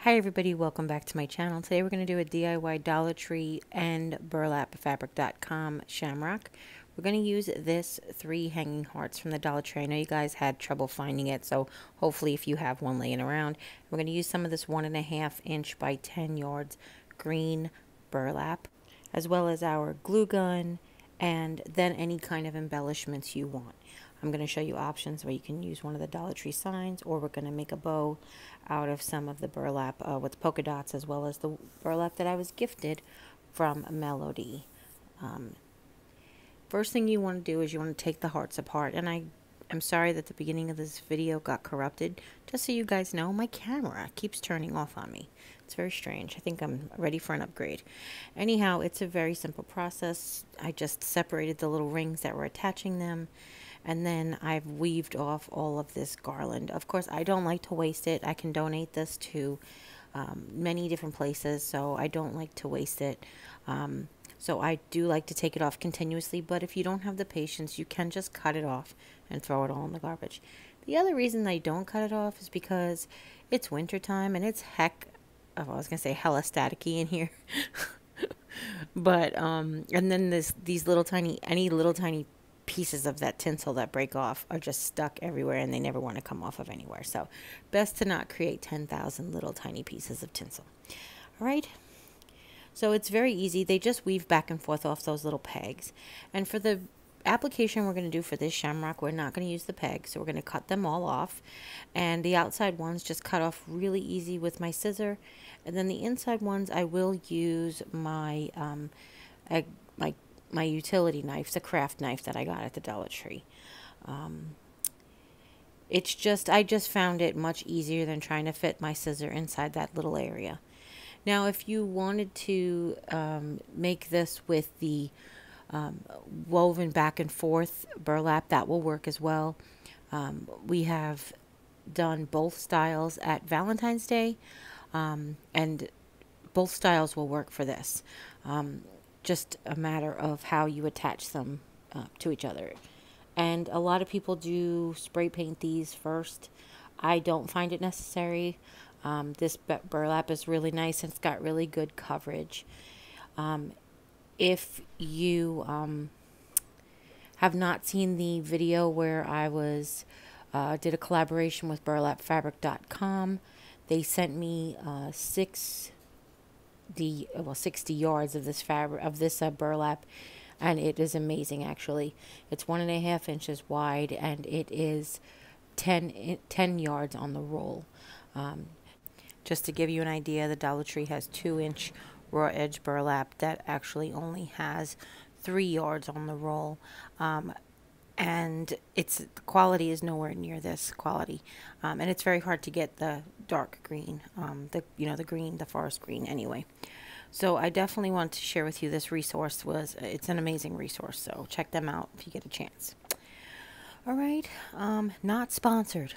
Hi everybody, welcome back to my channel. Today we're going to do a DIY Dollar Tree and burlapfabric.com Shamrock. We're going to use this 3 hanging hearts from the Dollar Tree. I know you guys had trouble finding it, so hopefully if you have one laying around. We're going to use some of this 1.5 inch by 10 yards green burlap, as well as our glue gun, and then any kind of embellishments you want. I'm going to show you options where you can use one of the Dollar Tree signs, or we're going to make a bow out of some of the burlap with polka dots, as well as the burlap that I was gifted from Melody. First thing you want to do is you want to take the hearts apart, and I'm sorry that the beginning of this video got corrupted. Just so you guys know, my camera keeps turning off on me. It's very strange. I think I'm ready for an upgrade. Anyhow, it's a very simple process. I just separated the little rings that were attaching them, and then I've weaved off all of this garland. Of course, I don't like to waste it. I can donate this to many different places, so I don't like to waste it. So I do like to take it off continuously, but if you don't have the patience, you can just cut it off and throw it all in the garbage. The other reason I don't cut it off is because it's winter time and it's I was gonna say hella staticky in here. But and then these little tiny pieces of that tinsel that break off are just stuck everywhere, and they never want to come off of anywhere. So best to not create 10,000 little tiny pieces of tinsel. All right. So it's very easy. They just weave back and forth off those little pegs. And for the application we're going to do for this shamrock, we're not going to use the pegs. So we're going to cut them all off. And the outside ones just cut off really easy with my scissor. And then the inside ones, I will use my my utility knife, the craft knife that I got at the Dollar Tree. I just found it much easier than trying to fit my scissor inside that little area. Now, if you wanted to make this with the woven back and forth burlap, that will work as well. We have done both styles at Valentine's Day, and both styles will work for this. Just a matter of how you attach them to each other. And a lot of people do spray paint these first. I don't find it necessary. This burlap is really nice and it's got really good coverage. If you have not seen the video where I did a collaboration with burlapfabric.com, they sent me 60 yards of this burlap, and it is amazing. Actually, it's 1.5 inches wide, and it is 10 yards on the roll. Just to give you an idea, the Dollar Tree has 2-inch raw edge burlap that actually only has 3 yards on the roll. And the quality is nowhere near this quality. And it's very hard to get the dark green, the forest green anyway. So I definitely want to share with you this resource. It's an amazing resource, so check them out if you get a chance. All right, not sponsored.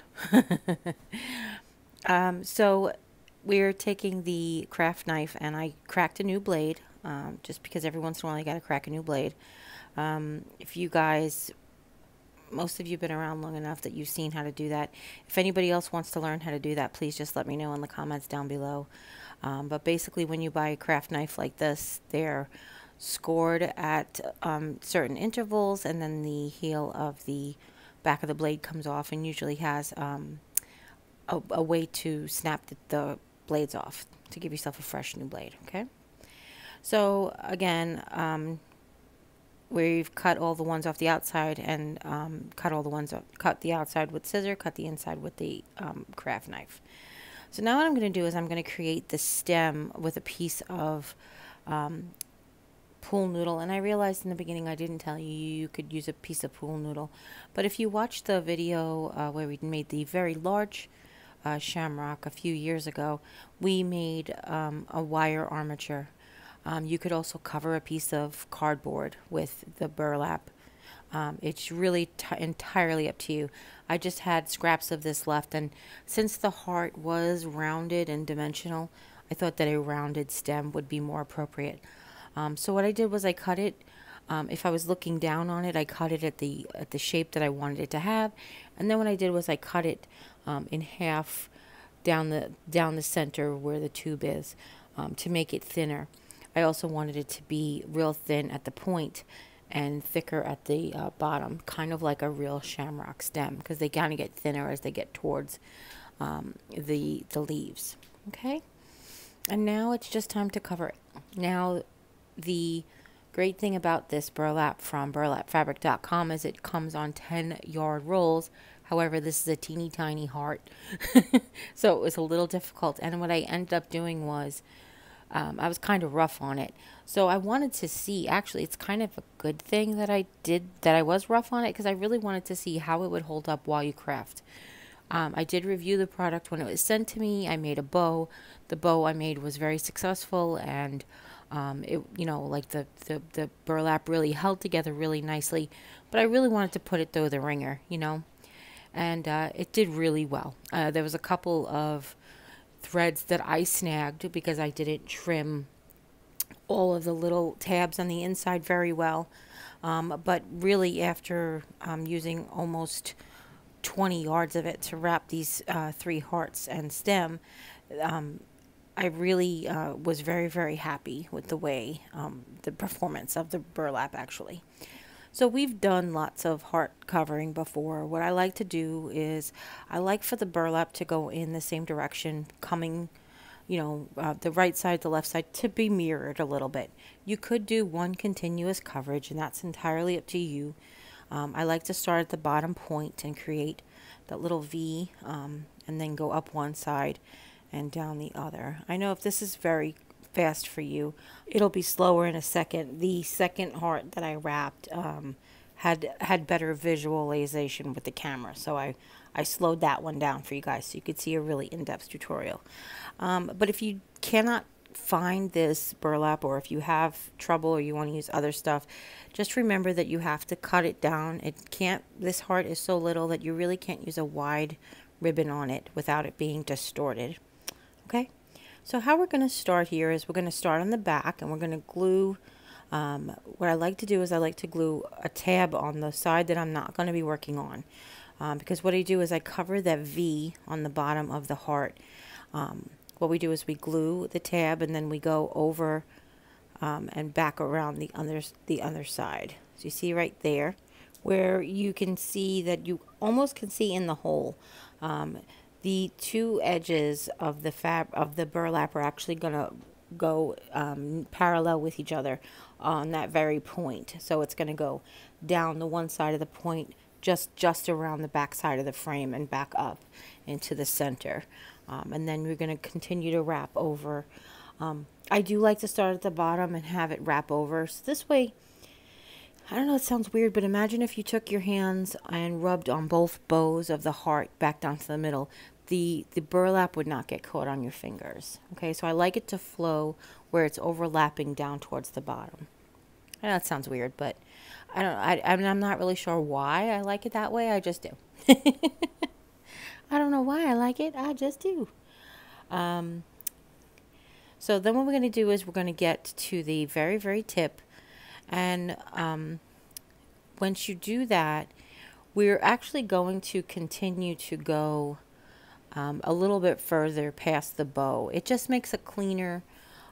So we're taking the craft knife, and I cracked a new blade, just because every once in a while you got to crack a new blade. If you guys, most of you have been around long enough that you've seen how to do that. If anybody else wants to learn how to do that, please just let me know in the comments down below. But basically, when you buy a craft knife like this, they're scored at certain intervals, and then the heel of the back of the blade comes off, and usually has a way to snap the blades off to give yourself a fresh new blade. Okay, so again, we've cut all the ones off the outside, and cut the outside with scissor, cut the inside with the craft knife. So now what I'm going to do is I'm going to create the stem with a piece of pool noodle. And I realized in the beginning I didn't tell you could use a piece of pool noodle, but if you watched the video where we made the very large shamrock a few years ago, we made a wire armature. You could also cover a piece of cardboard with the burlap. It's really entirely up to you. I just had scraps of this left, and since the heart was rounded and dimensional, I thought that a rounded stem would be more appropriate. So what I did was I cut it. If I was looking down on it, I cut it at the shape that I wanted it to have, and then what I did was I cut it in half down the center where the tube is, to make it thinner. I also wanted it to be real thin at the point and thicker at the bottom, kind of like a real shamrock stem, because they kind of get thinner as they get towards the leaves. Okay, and now it's just time to cover it. Now, the great thing about this burlap from burlapfabric.com is it comes on 10-yard rolls. However, this is a teeny tiny heart, so it was a little difficult. And what I ended up doing was, I was kind of rough on it. So I wanted to see, actually, it's kind of a good thing that I was rough on it, because I really wanted to see how it would hold up while you craft. I did review the product when it was sent to me. I made a bow. The bow I made was very successful, and it, like the burlap really held together really nicely. But I really wanted to put it through the ringer, and it did really well. There was a couple of threads that I snagged because I didn't trim all of the little tabs on the inside very well. But really, after using almost 20 yards of it to wrap these 3 hearts and stem, I really was very, very happy with the way, the performance of the burlap actually. So we've done lots of heart covering before. What I like to do is I like for the burlap to go in the same direction, coming, the right side, the left side, to be mirrored a little bit. You could do one continuous coverage, and that's entirely up to you. I like to start at the bottom point and create that little V, and then go up one side and down the other. I know if this is very fast for you, it'll be slower in a second. The second heart that I wrapped had better visualization with the camera, so I slowed that one down for you guys so you could see a really in-depth tutorial. But if you cannot find this burlap, or if you have trouble or you want to use other stuff, just remember that you have to cut it down. This heart is so little that you really can't use a wide ribbon on it without it being distorted. Okay, so how we're going to start here is we're going to start on the back, and we're going to glue, what I like to do is I like to glue a tab on the side that I'm not going to be working on, because what I do is I cover that V on the bottom of the heart. What we do is we glue the tab, and then we go over and back around the other side. So you see right there where you can see that you almost can see in the hole. The 2 edges of the burlap are actually going to go parallel with each other on that very point. So it's going to go down the one side of the point, just around the back side of the frame, and back up into the center. And then we're going to continue to wrap over. I do like to start at the bottom and have it wrap over. So this way, I don't know, it sounds weird, but imagine if you took your hands and rubbed on both bows of the heart back down to the middle. The burlap would not get caught on your fingers. Okay, so I like it to flow where it's overlapping down towards the bottom. I know that sounds weird, but I'm not really sure why I like it that way. I just do. I don't know why I like it. I just do. So then what we're going to do is we're going to get to the very, very tip. And once you do that, we're actually going to continue to go a little bit further past the bow. It just makes a cleaner,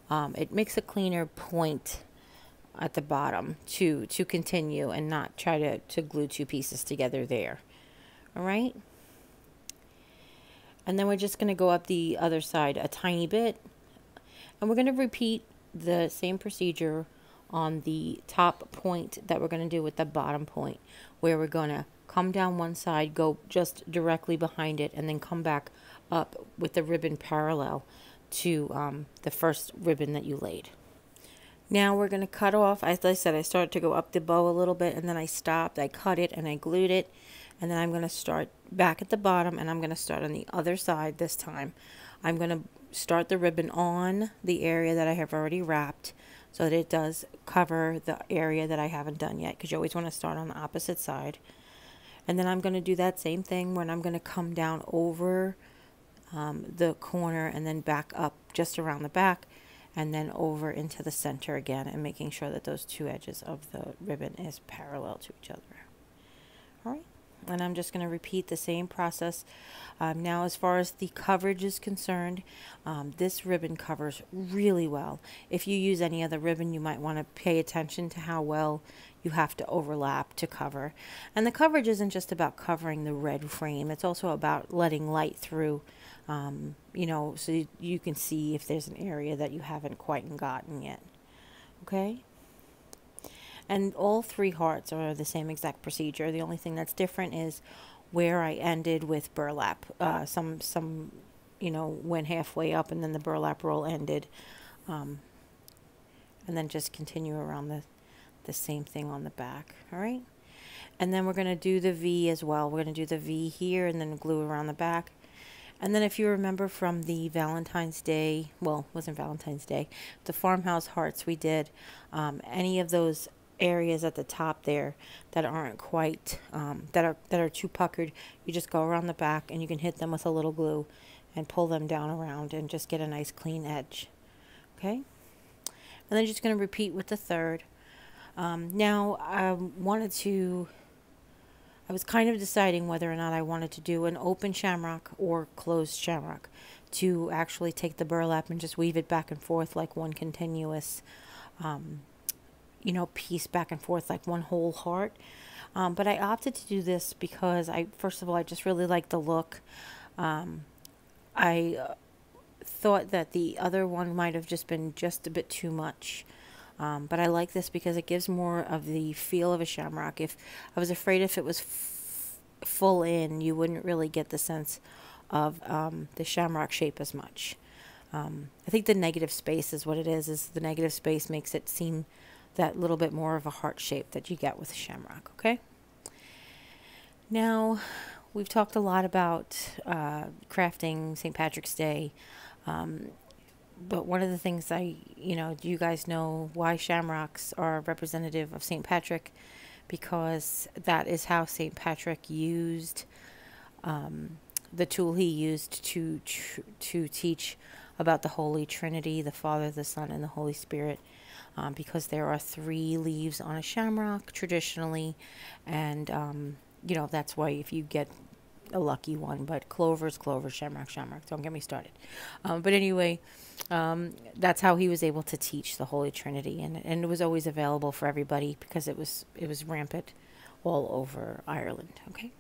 point at the bottom to continue and not try to glue 2 pieces together there. All right. And then we're just going to go up the other side a tiny bit, and we're going to repeat the same procedure on the top point that we're going to do with the bottom point, where we're going to come down one side, go just directly behind it, and then come back up with the ribbon parallel to the first ribbon that you laid. Now we're going to cut off. As I said, I started to go up the bow a little bit, and then I stopped. I cut it and I glued it, and then I'm going to start back at the bottom, and I'm going to start on the other side this time. I'm going to start the ribbon on the area that I have already wrapped, so that it does cover the area that I haven't done yet, because you always want to start on the opposite side. And then I'm going to do that same thing when I'm going to come down over the corner and then back up just around the back, and then over into the center again, and making sure that those 2 edges of the ribbon is parallel to each other. All right, and I'm just going to repeat the same process. Now, as far as the coverage is concerned, this ribbon covers really well. If you use any other ribbon, you might want to pay attention to how well you have to overlap to cover. And the coverage isn't just about covering the red frame, it's also about letting light through, you know, so you can see if there's an area that you haven't quite gotten yet. Okay? And all 3 hearts are the same exact procedure. The only thing that's different is where I ended with burlap. Some you know, went halfway up and then the burlap roll ended. And then just continue around the same thing on the back. All right? And then we're going to do the V as well. We're going to do the V here and then glue around the back. And then if you remember from the Valentine's Day, well, it wasn't Valentine's Day, the Farmhouse hearts we did, any of those areas at the top there that aren't quite, that are too puckered, you just go around the back and you can hit them with a little glue and pull them down around and just get a nice clean edge. Okay? And then just going to repeat with the third. Now, I was kind of deciding whether or not I wanted to do an open shamrock or closed shamrock, to actually take the burlap and just weave it back and forth like one continuous, you know, piece back and forth like one whole heart. But I opted to do this because first of all, I just really like the look. I thought that the other one might have just been just a bit too much. But I like this because it gives more of the feel of a shamrock. If I was afraid if it was full in, you wouldn't really get the sense of the shamrock shape as much. I think the negative space is what it is the negative space makes it seem that little bit more of a heart shape that you get with a shamrock. Okay? Now, we've talked a lot about crafting St. Patrick's Day. But one of the things do you guys know why shamrocks are representative of St. Patrick? Because that is how St. Patrick used the tool he used to teach about the Holy Trinity, the Father, the Son, and the Holy Spirit. Because there are 3 leaves on a shamrock traditionally, and you know, that's why if you get a lucky one, but clover's clover, shamrock, shamrock. Don't get me started. But anyway, that's how he was able to teach the Holy Trinity, and it was always available for everybody because it was rampant all over Ireland. Okay.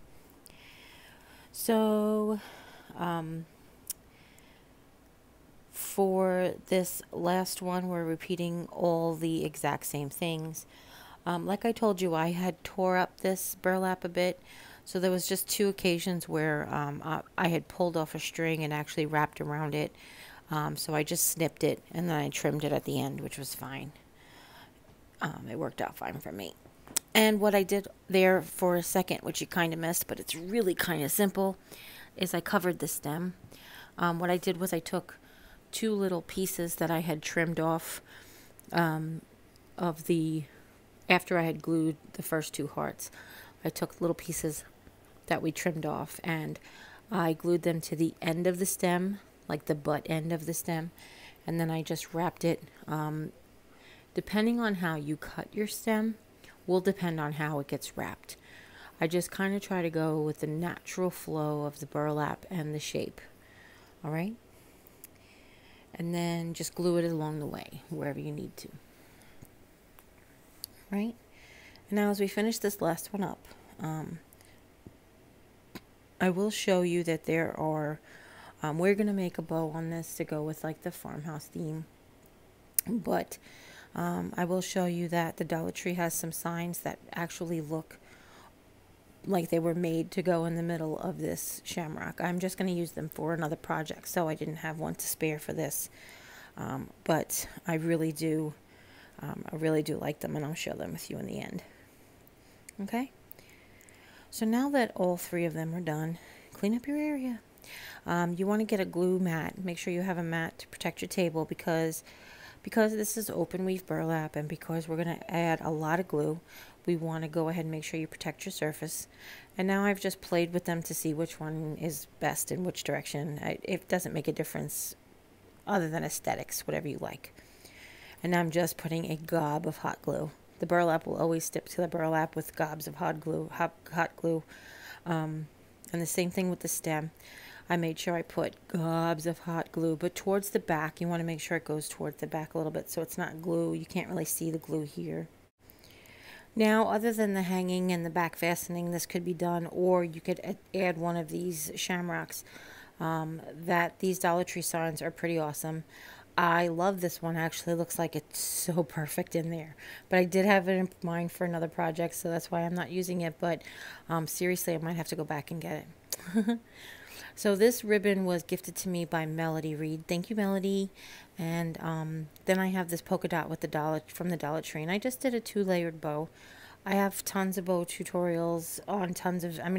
So, for this last one, we're repeating all the exact same things. Like I told you, I had tore up this burlap a bit. So there was just 2 occasions where I had pulled off a string and actually wrapped around it. So I just snipped it and then I trimmed it at the end, which was fine. It worked out fine for me. And what I did there for a second, which you kind of missed, but it's really kind of simple, is I covered the stem. What I did was I took 2 little pieces that I had trimmed off after I had glued the first 2 hearts. I took little pieces that we trimmed off and I glued them to the end of the stem, like the butt end of the stem, and then I just wrapped it. Depending on how you cut your stem will depend on how it gets wrapped. I just kind of try to go with the natural flow of the burlap and the shape. All right? And then just glue it along the way, wherever you need to. Right? And now as we finish this last one up, I will show you that there are, we're going to make a bow on this to go with like the farmhouse theme. But I will show you that the Dollar Tree has some signs that actually look like they were made to go in the middle of this shamrock. I'm just going to use them for another project, so I didn't have one to spare for this. But I really do like them, and I'll share them with you in the end. Okay? So now that all 3 of them are done, clean up your area. You want to get a glue mat. Make sure you have a mat to protect your table because this is open weave burlap and because we're going to add a lot of glue, we want to go ahead and make sure you protect your surface. And now I've just played with them to see which one is best in which direction. It doesn't make a difference other than aesthetics, whatever you like. And now I'm just putting a gob of hot glue. The burlap will always stick to the burlap with gobs of hot glue. And the same thing with the stem. I made sure I put gobs of hot glue, but towards the back. You want to make sure it goes towards the back a little bit so it's not glue. You can't really see the glue here. Now, other than the hanging and the back fastening, this could be done, or you could add one of these shamrocks. These Dollar Tree signs are pretty awesome. I love this one. Actually, it looks like it's so perfect in there. But I did have it in mind for another project, so that's why I'm not using it. But seriously, I might have to go back and get it. So this ribbon was gifted to me by Melody Reed. Thank you, Melody. And then I have this polka dot with from the Dollar Tree. And I just did a 2-layered bow. I have tons of bow tutorials on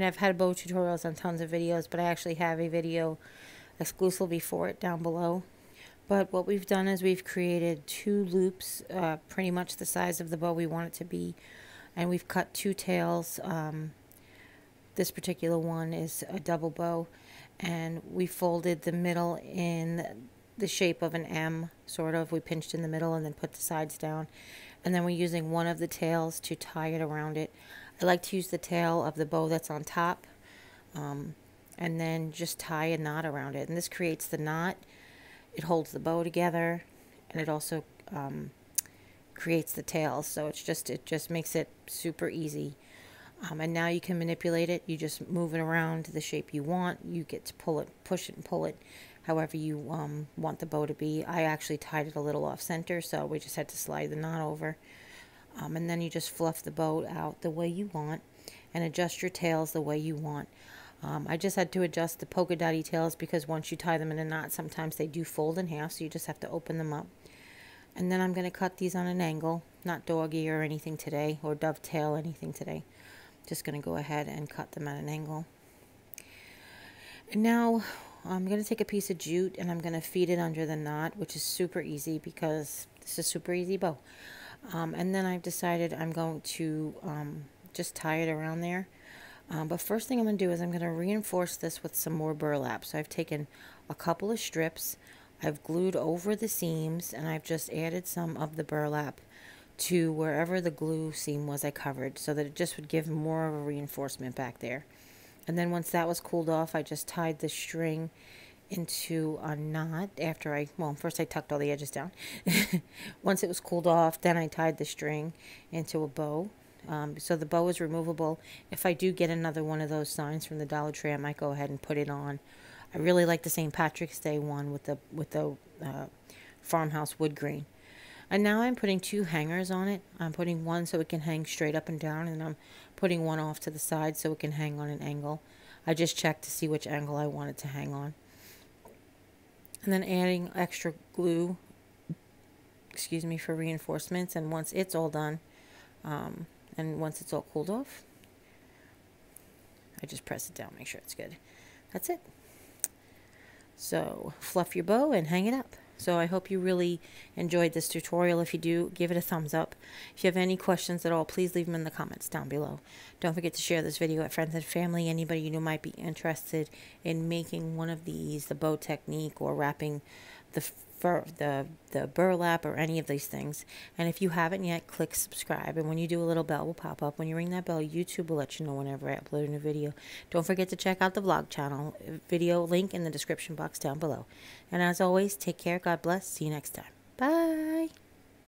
I've had bow tutorials on tons of videos, but I actually have a video exclusively for it down below. But what we've done is we've created 2 loops, pretty much the size of the bow we want it to be. And we've cut 2 tails. This particular one is a double bow. And we folded the middle in the shape of an M, sort of. We pinched in the middle and then put the sides down. And then we're using one of the tails to tie it around it. I like to use the tail of the bow that's on top. And then just tie a knot around it. And this creates the knot. It holds the bow together, and it also creates the tails, so it just makes it super easy. And now you can manipulate it. You just move it around the shape you want. You get to pull it, push it, and pull it however you want the bow to be. I actually tied it a little off center, so we just had to slide the knot over. And then you just fluff the bow out the way you want and adjust your tails the way you want. I just had to adjust the polka dotty tails because once you tie them in a knot, sometimes they do fold in half, so you just have to open them up. And then I'm going to cut these on an angle, not doggy or anything today, or dovetail anything today. Just going to go ahead and cut them at an angle. And now I'm going to take a piece of jute and I'm going to feed it under the knot, which is super easy because this is a super easy bow. And then I've decided I'm going to just tie it around there. But first thing I'm going to do is I'm going to reinforce this with some more burlap. So I've taken a couple of strips, I've glued over the seams, and I've just added some of the burlap to wherever the glue seam was I covered, so that it just would give more of a reinforcement back there. And then once that was cooled off, I just tied the string into a knot after first I tucked all the edges down. Once it was cooled off, then I tied the string into a bow. So the bow is removable. If I do get another one of those signs from the Dollar Tree, I might go ahead and put it on. I really like the St. Patrick's Day one with the Farmhouse wood grain. And now I'm putting 2 hangers on it. I'm putting one so it can hang straight up and down, and I'm putting one off to the side so it can hang on an angle. I just checked to see which angle I want it to hang on. And then adding extra glue, for reinforcements. And once it's all done, and once it's all cooled off, I just press it down, make sure it's good. That's it. So fluff your bow and hang it up. So I hope you really enjoyed this tutorial. If you do, give it a thumbs up. If you have any questions at all, please leave them in the comments down below. Don't forget to share this video with friends and family, anybody you know might be interested in making one of these, the bow technique, or wrapping the burlap, or any of these things. And if you haven't yet, click subscribe, and when you do, a little bell will pop up. When you ring that bell, YouTube will let you know whenever I upload a new video. Don't forget to check out the vlog channel video link in the description box down below. And as always, take care, God bless, see you next time, bye.